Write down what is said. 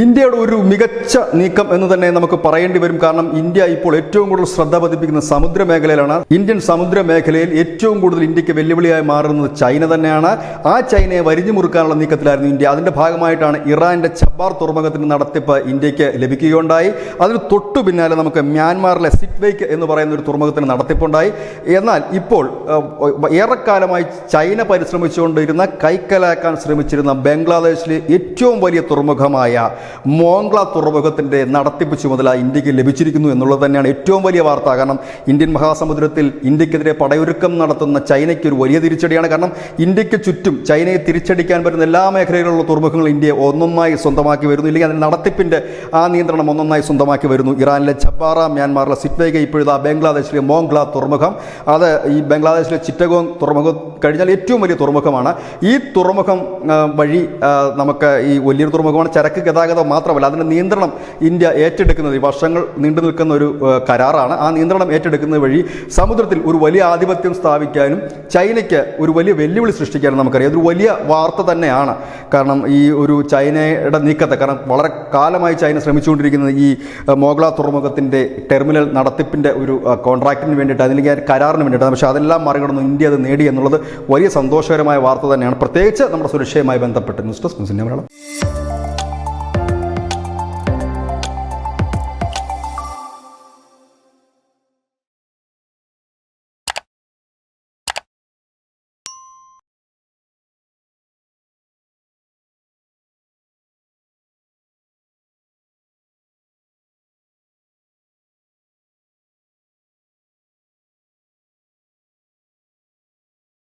ഇന്ത്യയുടെ ഒരു മികച്ച നീക്കം എന്ന് തന്നെ നമുക്ക് പറയേണ്ടി വരും. കാരണം ഇന്ത്യ ഇപ്പോൾ ഏറ്റവും കൂടുതൽ ശ്രദ്ധ പതിപ്പിക്കുന്ന സമുദ്ര മേഖലയിലാണ്. ഇന്ത്യൻ സമുദ്ര മേഖലയിൽ ഏറ്റവും കൂടുതൽ ഇന്ത്യക്ക് വെല്ലുവിളിയായി മാറുന്നത് ചൈന തന്നെയാണ്. ആ ചൈനയെ വരിഞ്ഞു മുറുക്കാനുള്ള നീക്കത്തിലായിരുന്നു ഇന്ത്യ. അതിന്റെ ഭാഗമായിട്ടാണ് ഇറാന്റെ ചബാർ തുറമുഖത്തിന്റെ നടത്തിപ്പ് ഇന്ത്യക്ക് ലഭിക്കുകയുണ്ടായി. അതിന് തൊട്ടു പിന്നാലെ നമുക്ക് മ്യാൻമാറിലെ സിറ്റ്വേക്ക് എന്ന് പറയുന്ന ഒരു തുറമുഖത്തിന് നടത്തിപ്പുണ്ടായി. എന്നാൽ ഇപ്പോൾ ഏറെക്കാലമായി ചൈന പരിശ്രമിച്ചുകൊണ്ടിരുന്ന കൈക്കലാക്കാൻ ശ്രമിച്ചിരുന്ന ബംഗ്ലാദേശിലെ ഏറ്റവും വലിയ തുറമുഖമായ മോംഗ്ല തുറമുഖത്തിന്റെ നടത്തിപ്പ് ചുമതല ഇന്ത്യക്ക് ലഭിച്ചിരിക്കുന്നു എന്നുള്ളത് തന്നെയാണ് ഏറ്റവും വലിയ വാർത്ത. കാരണം ഇന്ത്യൻ മഹാസമുദ്രത്തിൽ ഇന്ത്യക്കെതിരെ പടയൊരുക്കം നടത്തുന്ന ചൈനയ്ക്ക് ഒരു വലിയ തിരിച്ചടിയാണ്. കാരണം ഇന്ത്യക്ക് ചുറ്റും ചൈനയെ തിരിച്ചടിക്കാൻ പറ്റുന്ന എല്ലാ മേഖലയിലുള്ള തുറമുഖങ്ങൾ ഇന്ത്യ ഒന്നൊന്നായി സ്വന്തമാക്കി വരുന്നു. ഇല്ലെങ്കിൽ അതിന്റെ നടത്തിപ്പിന്റെ ആ നിയന്ത്രണം ഒന്നൊന്നായി സ്വന്തമാക്കി വരുന്നു. ഇറാനിലെ ചബാറ, മ്യാൻമാറിലെ സിറ്റ്വേഗ, ഇപ്പോഴത്തെ ബംഗ്ലാദേശിലെ മോംഗ്ല തുറമുഖം, അത് ഈ ബംഗ്ലാദേശിലെ ചിറ്റഗോങ് തുറമുഖം കഴിഞ്ഞാൽ ഏറ്റവും വലിയ തുറമുഖമാണ്. ഈ തുറമുഖം വഴി നമുക്ക് ഈ വലിയൊരു തുറമുഖമാണ്. ചരക്ക് ഗതാഗതം മാത്രമല്ല, അതിൻ്റെ നിയന്ത്രണം ഇന്ത്യ ഏറ്റെടുക്കുന്നത് വർഷങ്ങൾ നീണ്ടു നിൽക്കുന്ന ഒരു കരാറാണ്. ആ നിയന്ത്രണം ഏറ്റെടുക്കുന്നത് വഴി സമുദ്രത്തിൽ ഒരു വലിയ ആധിപത്യം സ്ഥാപിക്കാനും ചൈനയ്ക്ക് ഒരു വലിയ വെല്ലുവിളി സൃഷ്ടിക്കാനും നമുക്കറിയാം. അതൊരു വലിയ വാർത്ത തന്നെയാണ്. കാരണം ഈ ഒരു ചൈനയുടെ നീക്കത്തെ, കാരണം വളരെ കാലമായി ചൈന ശ്രമിച്ചുകൊണ്ടിരിക്കുന്നത് ഈ മോഗ്ല തുറമുഖത്തിൻ്റെ ടെർമിനൽ നടത്തിപ്പിൻ്റെ ഒരു കോൺട്രാക്റ്റിന് വേണ്ടിയിട്ട്, അതിലേക്ക് കരാറിന് വേണ്ടിയിട്ടാണ്. പക്ഷേ അതെല്ലാം മറികടന്നു ഇന്ത്യ അത് നേടി എന്നുള്ളത് വലിയ സന്തോഷകരമായ വാർത്ത തന്നെയാണ്, പ്രത്യേകിച്ച് നമ്മുടെ സുരക്ഷയുമായി ബന്ധപ്പെട്ട്. News desk Malayalam.